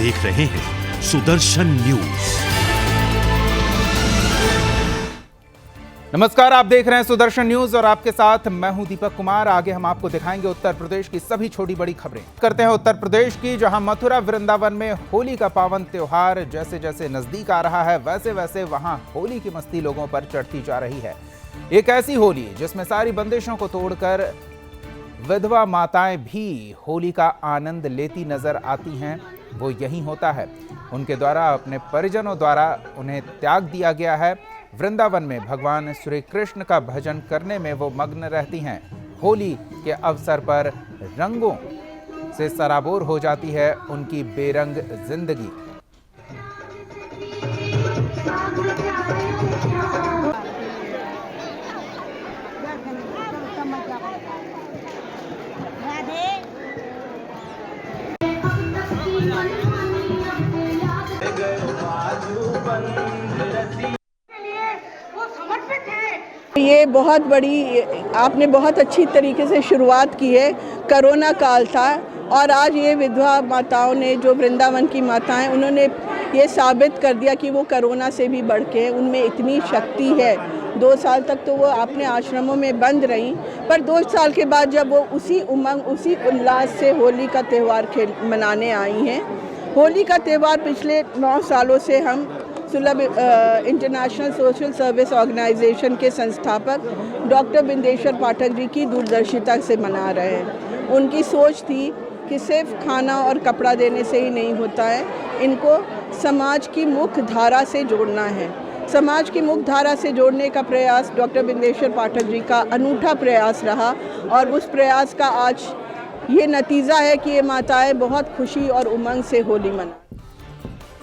देख रहे हैं सुदर्शन न्यूज। नमस्कार, आप देख रहे हैं सुदर्शन न्यूज और आपके साथ मैं हूं दीपक कुमार। आगे हम आपको दिखाएंगे उत्तर प्रदेश की सभी छोटी बड़ी खबरें। करते हैं उत्तर प्रदेश की, जहां मथुरा वृंदावन में होली का पावन त्योहार जैसे जैसे नजदीक आ रहा है, वैसे वैसे वहां होली की मस्ती लोगों पर चढ़ती जा रही है। एक ऐसी होली जिसमें सारी बंदिशों को तोड़कर विधवा माताएं भी होली का आनंद लेती नजर आती हैं, वो यही होता है। उनके द्वारा, अपने परिजनों द्वारा उन्हें त्याग दिया गया है। वृंदावन में भगवान श्री कृष्ण का भजन करने में वो मग्न रहती हैं। होली के अवसर पर रंगों से सराबोर हो जाती है उनकी बेरंग जिंदगी। ये बहुत बड़ी, आपने बहुत अच्छी तरीके से शुरुआत की है। कोरोना काल था और आज ये विधवा माताओं ने, जो वृंदावन की माताएं, उन्होंने ये साबित कर दिया कि वो कोरोना से भी बढ़ के, उनमें इतनी शक्ति है। 2 साल तक तो वो अपने आश्रमों में बंद रहीं, पर 2 साल के बाद जब वो उसी उमंग, उसी उल्लास से होली का त्यौहार मनाने आई हैं। होली का त्यौहार पिछले 9 सालों से हम सुलभ इंटरनेशनल सोशल सर्विस ऑर्गेनाइजेशन के संस्थापक डॉक्टर बिंदेश्वर पाठक जी की दूरदर्शिता से मना रहे हैं। उनकी सोच थी कि सिर्फ खाना और कपड़ा देने से ही नहीं होता है, इनको समाज की मुख्य धारा से जोड़ना है। समाज की मुख्य धारा से जोड़ने का प्रयास डॉक्टर बिंदेश्वर पाठक जी का अनूठा प्रयास रहा और उस प्रयास का आज ये नतीजा है कि ये माताएं बहुत खुशी और उमंग से होली मना।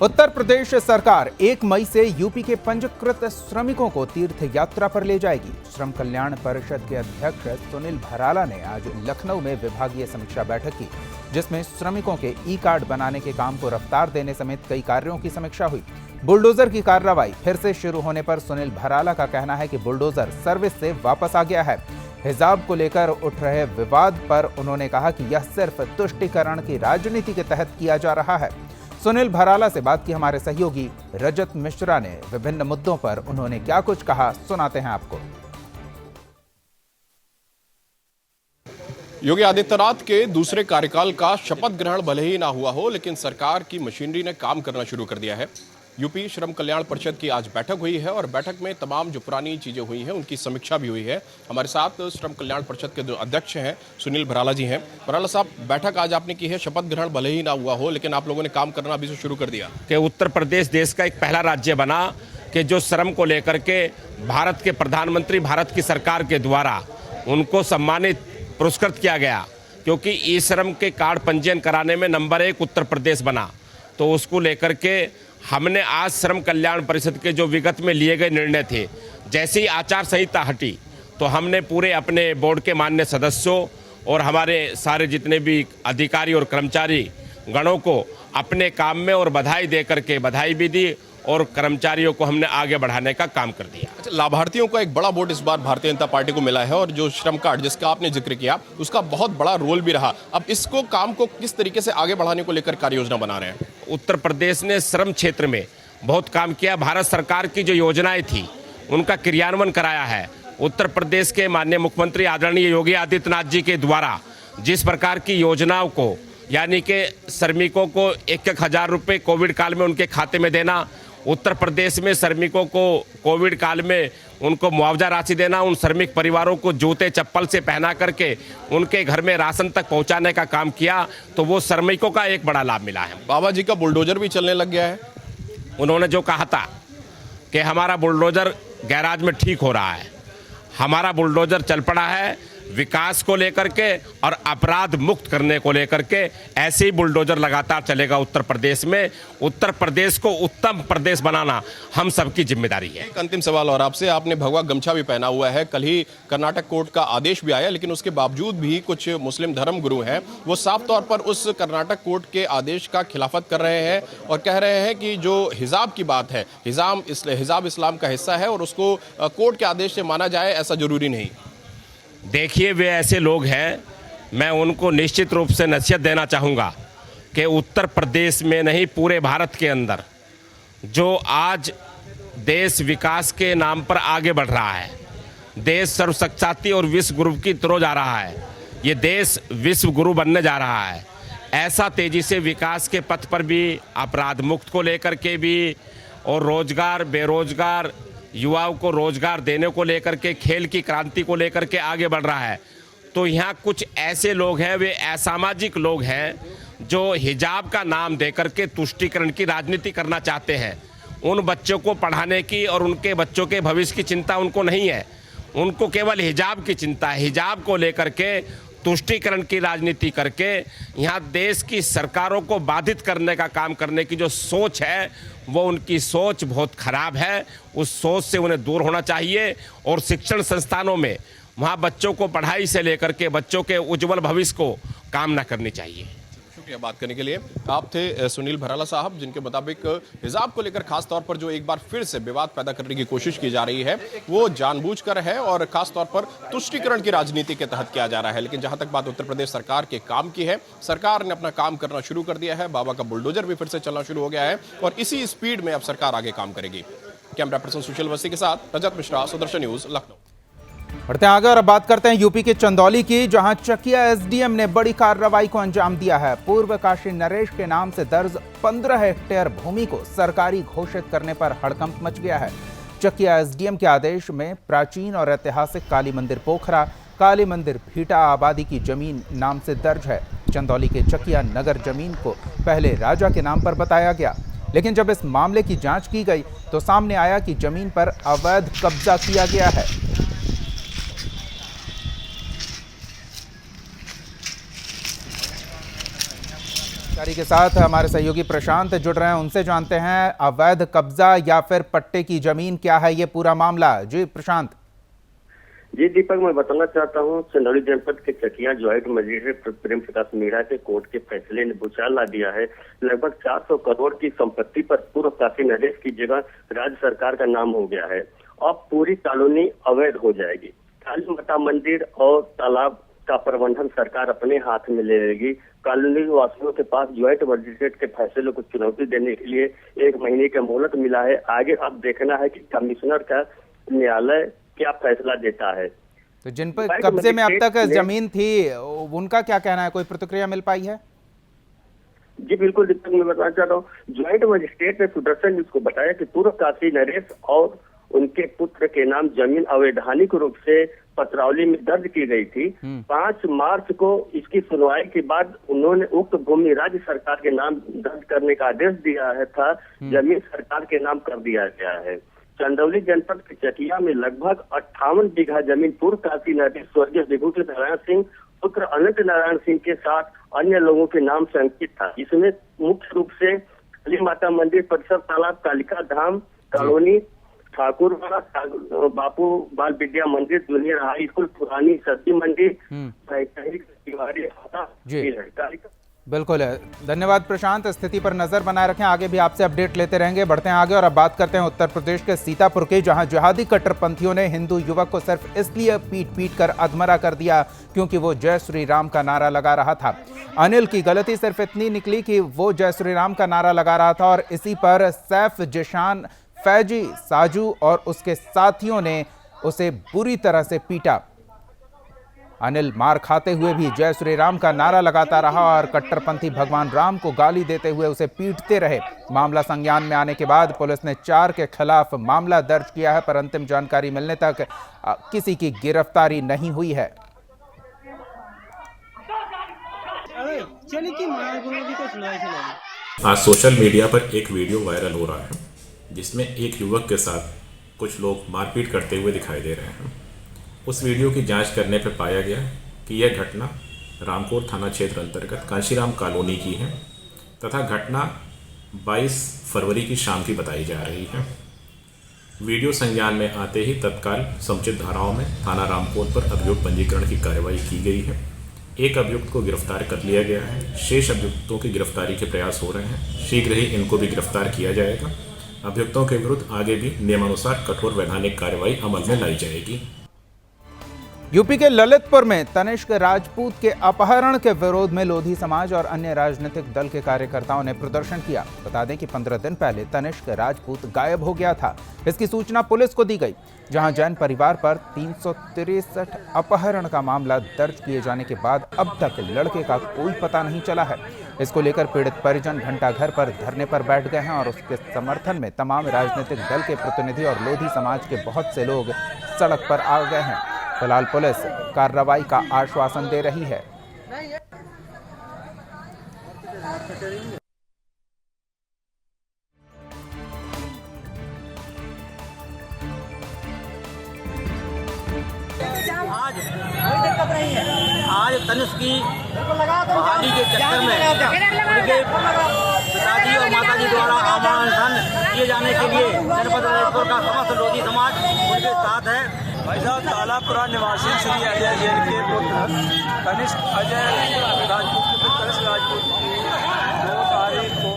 उत्तर प्रदेश सरकार 1 मई से यूपी के पंजीकृत श्रमिकों को तीर्थ यात्रा पर ले जाएगी। श्रम कल्याण परिषद के अध्यक्ष सुनील भराला ने आज लखनऊ में विभागीय समीक्षा बैठक की, जिसमें श्रमिकों के ई कार्ड बनाने के काम को रफ्तार देने समेत कई कार्यों की समीक्षा हुई। बुलडोजर की कार्रवाई फिर से शुरू होने पर सुनील भराला का कहना है कि बुलडोजर सर्विस से वापस आ गया है। हिजाब को लेकर उठ रहे विवाद पर उन्होंने कहा कि यह सिर्फ तुष्टीकरण की राजनीति के तहत किया जा रहा है। सुनील भराला से बात की हमारे सहयोगी रजत मिश्रा ने। विभिन्न मुद्दों पर उन्होंने क्या कुछ कहा, सुनाते हैं आपको। योगी आदित्यनाथ के दूसरे कार्यकाल का शपथ ग्रहण भले ही ना हुआ हो, लेकिन सरकार की मशीनरी ने काम करना शुरू कर दिया है। यूपी श्रम कल्याण परिषद की आज बैठक हुई है और बैठक में तमाम जो पुरानी चीजें हुई हैं उनकी समीक्षा भी हुई है। हमारे साथ श्रम कल्याण परिषद के जो अध्यक्ष हैं सुनील भराला जी हैं। भराला साहब, बैठक आज आपने की है, शपथ ग्रहण भले ही ना हुआ हो, लेकिन आप लोगों ने काम करना अभी से शुरू कर दिया कि उत्तर प्रदेश देश का एक पहला राज्य बना कि जो श्रम को लेकर के भारत के प्रधानमंत्री, भारत की सरकार के द्वारा उनको सम्मानित, पुरस्कृत किया गया, क्योंकि ई श्रम के कार्ड पंजीयन कराने में नंबर 1 उत्तर प्रदेश बना। तो उसको लेकर के हमने आज श्रम कल्याण परिषद के जो विगत में लिए गए निर्णय थे, जैसे ही आचार संहिता हटी तो हमने पूरे अपने बोर्ड के माननीय सदस्यों और हमारे सारे जितने भी अधिकारी और कर्मचारी गणों को अपने काम में और बधाई दे करके बधाई भी दी और कर्मचारियों को हमने आगे बढ़ाने का काम कर दिया। अच्छा, लाभार्थियों का एक बड़ा वोट इस बार भारतीय जनता पार्टी को मिला है और जो श्रम कार्ड जिसका आपने जिक्र किया उसका बहुत बड़ा रोल भी रहा। अब इसको काम को किस तरीके से आगे बढ़ाने को लेकर कार्य योजना बना रहे हैं? उत्तर प्रदेश ने श्रम क्षेत्र में बहुत काम किया। भारत सरकार की जो योजनाएं थी उनका क्रियान्वयन कराया है। उत्तर प्रदेश के माननीय मुख्यमंत्री आदरणीय योगी आदित्यनाथ जी के द्वारा जिस प्रकार की योजनाओं को, यानी कि श्रमिकों को 1-1 हज़ार रुपये कोविड काल में उनके खाते में देना, उत्तर प्रदेश में श्रमिकों को कोविड काल में उनको मुआवजा राशि देना, उन श्रमिक परिवारों को जूते चप्पल से पहना करके उनके घर में राशन तक पहुंचाने का काम किया, तो वो श्रमिकों का एक बड़ा लाभ मिला है। बाबा जी का बुलडोजर भी चलने लग गया है। उन्होंने जो कहा था कि हमारा बुलडोजर गैराज में ठीक हो रहा है, हमारा बुलडोजर चल पड़ा है विकास को लेकर के और अपराध मुक्त करने को लेकर के। ऐसे ही बुलडोजर लगातार चलेगा उत्तर प्रदेश में। उत्तर प्रदेश को उत्तम प्रदेश बनाना हम सबकी जिम्मेदारी है। एक अंतिम सवाल और आपसे, आपने भगवा गमछा भी पहना हुआ है। कल ही कर्नाटक कोर्ट का आदेश भी आया, लेकिन उसके बावजूद भी कुछ मुस्लिम धर्म गुरु हैं, वो साफ तौर पर उस कर्नाटक कोर्ट के आदेश का खिलाफत कर रहे हैं और कह रहे हैं कि जो हिजाब की बात है, हिजाब इस्लाम का हिस्सा है और उसको कोर्ट के आदेश से माना जाए ऐसा जरूरी नहीं। देखिए, वे ऐसे लोग हैं, मैं उनको निश्चित रूप से नसीहत देना चाहूँगा कि उत्तर प्रदेश में नहीं पूरे भारत के अंदर जो आज देश विकास के नाम पर आगे बढ़ रहा है, देश सर्वसाक्षाती और विश्व गुरु की तरफ जा रहा है, ये देश विश्व गुरु बनने जा रहा है। ऐसा तेज़ी से विकास के पथ पर भी, अपराध मुक्त को लेकर के भी, और रोजगार, बेरोजगार युवाओं को रोजगार देने को लेकर के, खेल की क्रांति को लेकर के आगे बढ़ रहा है। तो यहाँ कुछ ऐसे लोग हैं, वे असामाजिक लोग हैं जो हिजाब का नाम देकर के तुष्टीकरण की राजनीति करना चाहते हैं। उन बच्चों को पढ़ाने की और उनके बच्चों के भविष्य की चिंता उनको नहीं है, उनको केवल हिजाब की चिंता है। हिजाब को लेकर के तुष्टीकरण की राजनीति करके यहाँ देश की सरकारों को बाधित करने का काम करने की जो सोच है, वो उनकी सोच बहुत खराब है। उस सोच से उन्हें दूर होना चाहिए और शिक्षण संस्थानों में वहाँ बच्चों को पढ़ाई से लेकर के बच्चों के उज्जवल भविष्य को कामना करनी चाहिए। शुक्रिया बात करने के लिए। आप थे सुनील भराला साहब, जिनके मुताबिक हिजाब को लेकर खास तौर पर जो एक बार फिर से विवाद पैदा करने की कोशिश की जा रही है वो जानबूझकर है और खास तौर पर तुष्टीकरण की राजनीति के तहत किया जा रहा है। लेकिन जहां तक बात उत्तर प्रदेश सरकार के काम की है, सरकार ने अपना काम करना शुरू कर दिया है। बाबा का बुलडोजर भी फिर से चलना शुरू हो गया है और इसी स्पीड में अब सरकार आगे काम करेगी। कैमरा पर्सन सुशील वसी के साथ रजत मिश्रा, सुदर्शन न्यूज, लखनऊ। बढ़ते हैं आगे और अब बात करते हैं यूपी के चंदौली की, जहां चकिया एसडीएम ने बड़ी कार्रवाई को अंजाम दिया है। पूर्व काशी नरेश के नाम से दर्ज 15 हेक्टेयर भूमि को सरकारी घोषित करने पर हड़कंप मच गया है। चकिया एसडीएम के आदेश में प्राचीन और ऐतिहासिक काली मंदिर पोखरा, काली मंदिर भीटा आबादी की जमीन नाम से दर्ज है। चंदौली के चकिया नगर जमीन को पहले राजा के नाम पर बताया गया, लेकिन जब इस मामले की जांच की गई तो सामने आया कि जमीन पर अवैध कब्जा किया गया है। जानकारी के साथ हमारे सहयोगी प्रशांत जुड़ रहे हैं, उनसे जानते हैं अवैध कब्जा या फिर पट्टे की जमीन क्या है ये पूरा मामला। जी प्रशांत। जी दीपक, मैं बताना चाहता हूँ चंदौली जनपद के चकिया ज्वाइंट मजिस्ट्रेट प्रेम प्रकाश मीणा के कोर्ट के फैसले ने भूचाल ला दिया है। लगभग 400 करोड़ की संपत्ति पर पूर्व काशी नरेश की जगह राज्य सरकार का नाम हो गया है। अब पूरी कॉलोनी अवैध हो जाएगी। काली माता मंदिर और तालाब का प्रबंधन सरकार अपने हाथ में ले लेगी। कॉलोनी वासियों के पास ज्वाइंट मजिस्ट्रेट के फैसले को चुनौती देने के लिए 1 महीने का मोहलत मिला है। आगे अब देखना है कि कमिश्नर का न्यायालय क्या फैसला देता है। तो जिन पर कब्जे में अब तक जमीन थी उनका क्या कहना है, कोई प्रतिक्रिया मिल पाई है? जी बिल्कुल दीपक, मैं बताना चाहता हूँ ज्वाइंट मजिस्ट्रेट ने सुदर्शन न्यूज को बताया कि पूर्व काशी नरेश और उनके पुत्र के नाम जमीन अवैधानिक रूप से पत्रावली में दर्ज की गई थी। 5 मार्च को इसकी सुनवाई के बाद उन्होंने उक्त भूमि राज्य सरकार के नाम दर्ज करने का आदेश दिया है था। जमीन सरकार के नाम कर दिया गया है। चंदौली जनपद के चकिया में लगभग 58 बीघा जमीन पूर्व काशी नरेश स्वर्गीय विभूति नारायण सिंह पुत्र अनंत नारायण सिंह के साथ अन्य लोगों के नाम से अंकित था। इसमें मुख्य रूप से काली माता मंदिर परिसर, तालाब, कालिका धाम कॉलोनी, ठाकुरवाड़ा, बापू बाल विद्या मंदिर, जूनियर हाई स्कूल, पुरानी सब्जी मंडी, बिल्कुल है। धन्यवाद प्रशांत, स्थिति पर नजर बनाए रखें, आगे भी आपसे अपडेट लेते रहेंगे। बढ़ते हैं आगे और अब बात करते हैं उत्तर प्रदेश के सीतापुर की, जहां जिहादी कट्टरपंथियों ने हिंदू युवक को सिर्फ इसलिए पीट कर अधमरा कर दिया क्योंकि वो जय श्री राम का नारा लगा रहा था। अनिल की गलती सिर्फ इतनी निकली कि वो जय श्री राम का नारा लगा रहा था और इसी पर सैफ, जिशान, फैजी, साजू और उसके साथियों ने उसे बुरी तरह से पीटा। अनिल मार खाते हुए भी जय श्री राम का नारा लगाता रहा और कट्टरपंथी भगवान राम को गाली देते हुए उसे पीटते रहे। मामला संज्ञान में आने के बाद पुलिस ने 4 के खिलाफ मामला दर्ज किया है, पर अंतिम जानकारी मिलने तक किसी की गिरफ्तारी नहीं हुई है। आज सोशल मीडिया पर एक वीडियो वायरल हो रहा है जिसमें एक युवक के साथ कुछ लोग मारपीट करते हुए दिखाई दे रहे हैं। उस वीडियो की जांच करने पर पाया गया कि यह घटना रामकोट थाना क्षेत्र अंतर्गत कांशीराम कॉलोनी की है तथा घटना 22 फरवरी की शाम की बताई जा रही है। वीडियो संज्ञान में आते ही तत्काल समुचित धाराओं में थाना रामकोट पर अभियोग पंजीकरण की कार्रवाई की गई है। एक अभियुक्त को गिरफ्तार कर लिया गया है। शेष अभियुक्तों की गिरफ्तारी के प्रयास हो रहे हैं। शीघ्र ही इनको भी गिरफ्तार किया जाएगा। अभियुक्तों के विरुद्ध आगे भी नियमानुसार कठोर वैधानिक कार्रवाई अमल में लाई जाएगी। यूपी के ललितपुर में तनिष्क राजपूत के अपहरण के विरोध में लोधी समाज और अन्य राजनीतिक दल के कार्यकर्ताओं ने प्रदर्शन किया। बता दें कि 15 दिन पहले तनिष्क राजपूत गायब हो गया था। इसकी सूचना पुलिस को दी गई, जहां जैन परिवार पर 363 अपहरण का मामला दर्ज किए जाने के बाद अब तक लड़के का कोई पता नहीं चला है। इसको लेकर पीड़ित परिजन घंटाघर पर धरने पर बैठ गए हैं और उसके समर्थन में तमाम राजनीतिक दल के प्रतिनिधि और लोधी समाज के बहुत से लोग सड़क पर आ गए हैं। फिलहाल पुलिस कार्रवाई का आश्वासन दे रही है। आज तनिष्क की बहाली के चक्कर में उनके पिताजी और माताजी द्वारा आमरण किए जाने के लिए जनपद ललितपुर का समस्त लोधी समाज उनके साथ है। भाई साहब, तालापुरा निवासी श्री अजय जैन के पुत्र तनिष्क अजय राजपूत के पुत्र तनिष्क राजपूत की 2 तारीख को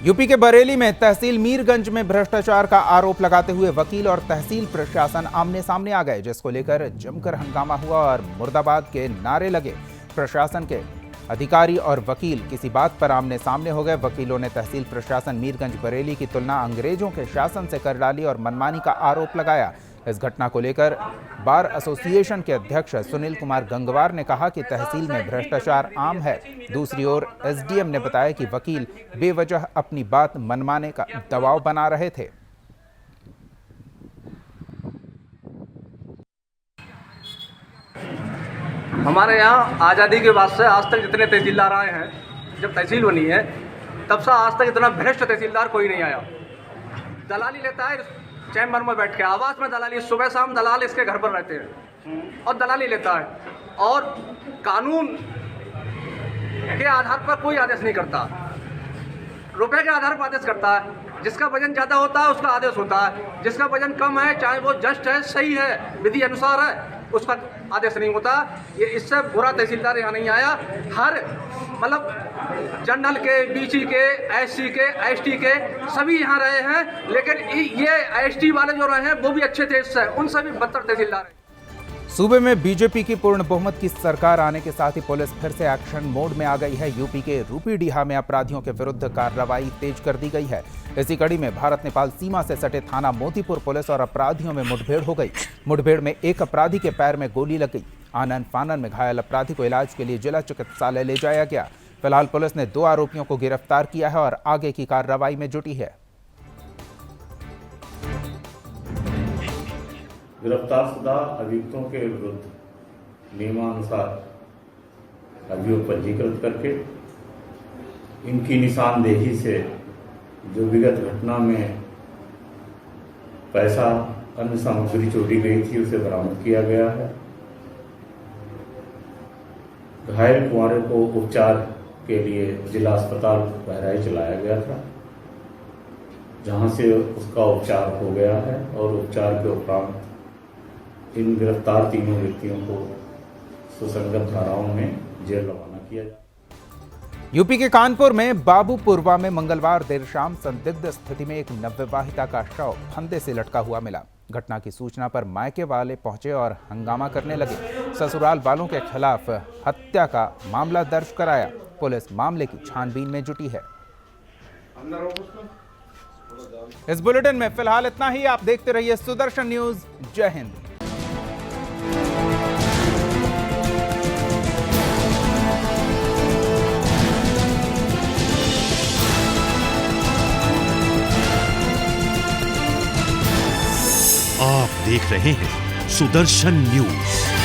यूपी के बरेली में तहसील मीरगंज में भ्रष्टाचार का आरोप लगाते हुए वकील और तहसील प्रशासन आमने सामने आ गए, जिसको लेकर जमकर हंगामा हुआ और मुर्दाबाद के नारे लगे। प्रशासन के अधिकारी और वकील किसी बात पर आमने सामने हो गए। वकीलों ने तहसील प्रशासन मीरगंज बरेली की तुलना अंग्रेजों के शासन से कर डाली और मनमानी का आरोप लगाया। इस घटना को लेकर बार एसोसिएशन के अध्यक्ष सुनील कुमार गंगवार ने कहा कि तहसील में भ्रष्टाचार आम है। दूसरी ओर एसडीएम ने बताया कि वकील बेवजह अपनी बात मनमाने का दबाव बना रहे थे। हमारे यहाँ आज़ादी के बाद से आज तक जितने तहसीलदार आए हैं, जब तहसील बनी है तब से आज तक इतना भ्रष्ट तहसीलदार कोई नहीं आया। दलाली लेता है चैम्बर में बैठ के, आवास में दलाली, सुबह शाम दलाल इसके घर पर रहते हैं और दलाली लेता है और कानून के आधार पर कोई आदेश नहीं करता, रुपए के आधार पर आदेश करता है। जिसका वजन ज़्यादा होता है उसका आदेश होता है, जिसका वजन कम है, चाहे वो जस्ट है, सही है, विधि अनुसार है, उसका आदेश नहीं होता। ये इससे बुरा तहसीलदार यहाँ नहीं आया। हर मतलब जनरल के, बीसी के, एससी के, एसटी के सभी यहाँ रहे हैं, लेकिन ये एसटी वाले जो रहे हैं वो भी अच्छे थे, इससे उन सभी बदतर तहसीलदार हैं। सूबे में बीजेपी की पूर्ण बहुमत की सरकार आने के साथ ही पुलिस फिर से एक्शन मोड में आ गई है। यूपी के रूपीडीहा में अपराधियों के विरुद्ध कार्रवाई तेज कर दी गई है। इसी कड़ी में भारत नेपाल सीमा से सटे थाना मोतीपुर पुलिस और अपराधियों में मुठभेड़ हो गई। मुठभेड़ में एक अपराधी के पैर में गोली लग गई। आनन फानन में घायल अपराधी को इलाज के लिए जिला चिकित्सालय ले जाया गया। फिलहाल पुलिस ने 2 आरोपियों को गिरफ्तार किया है और आगे की कार्रवाई में जुटी है। गिरफ्तारशुदा अभियुक्तों के विरुद्ध नियमानुसार अभियोग पंजीकृत करके इनकी निशानदेही से जो विगत घटना में पैसा अन्य सामग्री चोरी गई थी उसे बरामद किया गया है। घायल कुंवारे को उपचार के लिए जिला अस्पताल बहराइच लाया गया था, जहां से उसका उपचार हो गया है और उपचार के उपरांत इन गिरफ्तार तीनों व्यक्तियों को सुसंगत धाराओं में जेल रवाना किया जाए। यूपी के कानपुर में बाबूपुरवा में मंगलवार देर शाम संदिग्ध स्थिति में एक नवविवाहिता का शव फंदे से लटका हुआ मिला। घटना की सूचना पर मायके वाले पहुंचे और हंगामा करने लगे। ससुराल वालों के खिलाफ हत्या का मामला दर्ज कराया। पुलिस मामले की छानबीन में जुटी है। इस बुलेटिन में फिलहाल इतना ही। आप देखते रहिए सुदर्शन न्यूज। जय हिंद। आप देख रहे हैं सुदर्शन न्यूज।